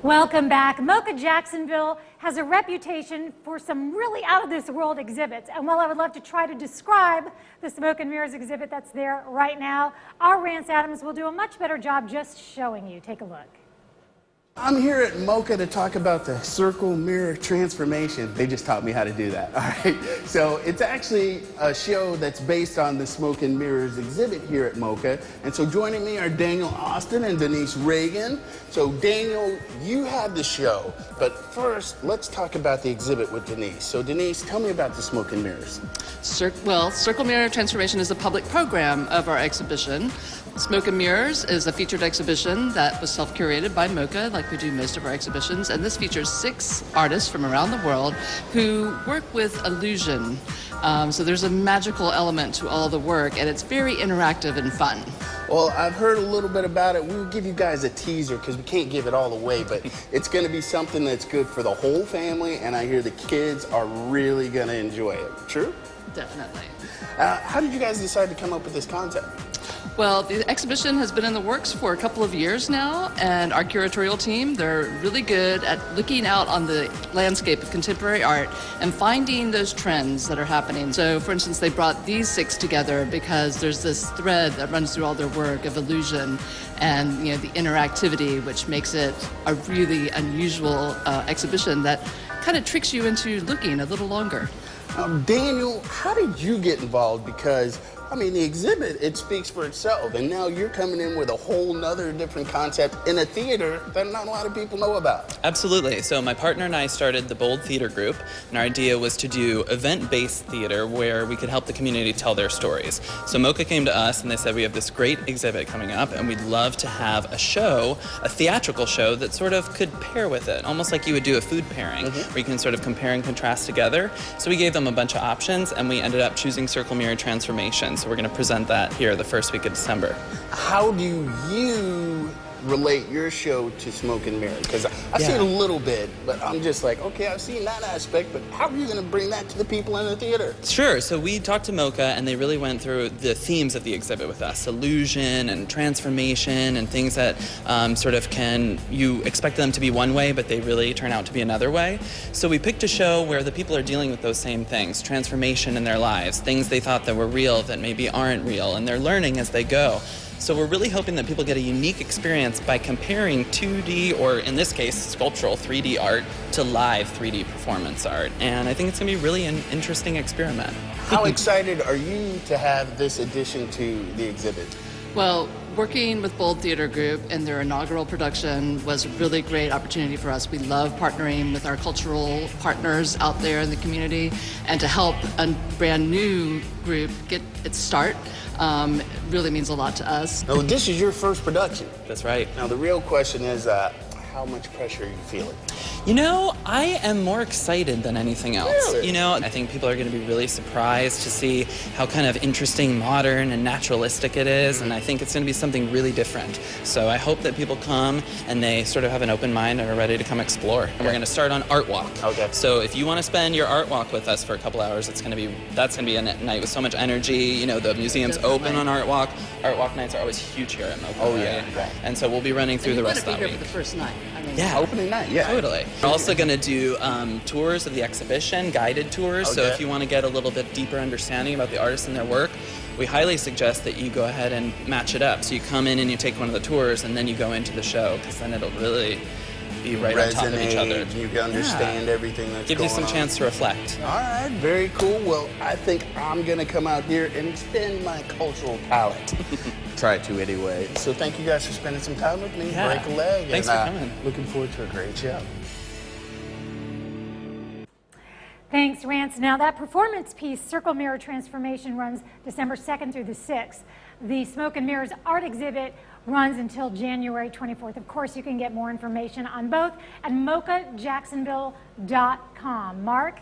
Welcome back. MOCA Jacksonville has a reputation for some really out-of-this-world exhibits. And while I would love to try to describe the Smoke and Mirrors exhibit that's there right now, our Rance Adams will do a much better job just showing you. Take a look. I'm here at MOCA to talk about the circle mirror transformation. They just taught me how to do that, all right? So it's actually a show that's based on the Smoke and Mirrors exhibit here at MOCA. And so joining me are Daniel Austin and Denise Reagan. So Daniel, you have the show, but first let's talk about the exhibit with Denise. So Denise, tell me about the Smoke and Mirrors. Well, Circle Mirror Transformation is a public program of our exhibition. Smoke and Mirrors is a featured exhibition that was self-curated by MOCA, like we do most of our exhibitions, and this features 6 artists from around the world who work with illusion. So there's a magical element to all the work, and it's very interactive and fun. Well, I've heard a little bit about it. We'll give you guys a teaser because we can't give it all away, but it's going to be something that's good for the whole family, and I hear the kids are really going to enjoy it. True? Definitely. How did you guys decide to come up with this concept? Well, the exhibition has been in the works for a couple of years now, and our curatorial team, they're really good at looking out on the landscape of contemporary art and finding those trends that are happening. So, for instance, they brought these 6 together because there's this thread that runs through all their work of illusion and, you know, the interactivity, which makes it a really unusual exhibition that kind of tricks you into looking a little longer. Daniel, how did you get involved? Because I mean, the exhibit, it speaks for itself, and now you're coming in with a whole nother different concept in a theater that not a lot of people know about. Absolutely. So my partner and I started the Bold Theater Group, and our idea was to do event-based theater where we could help the community tell their stories. So MOCA came to us and they said, we have this great exhibit coming up, and we'd love to have a show, a theatrical show that sort of could pair with it, almost like you would do a food pairing, where you can sort of compare and contrast together. So we gave them a bunch of options, and we ended up choosing Circle Mirror Transformation. So we're going to present that here the first week of December. How do you relate your show to Smoke and Mirror? Because I've seen a little bit, but I'm just like, okay, I've seen that aspect, but how are you going to bring that to the people in the theater? Sure. So we talked to MOCA, and they really went through the themes of the exhibit with us. Illusion and transformation and things that sort of you expect them to be one way, but they really turn out to be another way. So we picked a show where the people are dealing with those same things, transformation in their lives, things they thought that were real that maybe aren't real, and they're learning as they go. So we're really hoping that people get a unique experience by comparing 2D, or in this case, sculptural 3D art to live 3D performance art. And I think it's going to be really an interesting experiment. How excited are you to have this addition to the exhibit? Well, working with Bold Theater Group in their inaugural production was a really great opportunity for us. We love partnering with our cultural partners out there in the community, and to help a brand new group get its start really means a lot to us. Now, this is your first production. That's right. Now, the real question is, how much pressure are you feeling? You know, I am more excited than anything else. Really? You know, I think people are going to be really surprised to see how kind of interesting, modern, and naturalistic it is, and I think it's going to be something really different. So I hope that people come and they sort of have an open mind and are ready to come explore. And we're going to start on Art Walk. Okay. So if you want to spend your Art Walk with us for a couple hours, that's going to be a night with so much energy. You know, the museum's open on Art Walk. Art Walk nights are always huge here at MOCA. Oh, yeah. Right? And so we'll be running through the rest of that week. For the first night. Yeah. Opening night, yeah. Totally. We're also going to do tours of the exhibition, guided tours. Okay. So if you want to get a little bit deeper understanding about the artists and their work, we highly suggest that you go ahead and match it up. So you come in and you take one of the tours, and then you go into the show, because then it'll really be right on top of each other. You can understand everything that's Gives going you some on. chance to reflect. All right, very cool. Well, I think I'm going to come out here and extend my cultural palette. Try to anyway. So thank you guys for spending some time with me. Yeah. Break a leg. Thanks for coming. Looking forward to a great show. Thanks, Rance. Now, that performance piece, Circle Mirror Transformation, runs December 2nd through the 6th. The Smoke and Mirrors art exhibit runs until January 24th. Of course, you can get more information on both at mocajacksonville.com. Mark?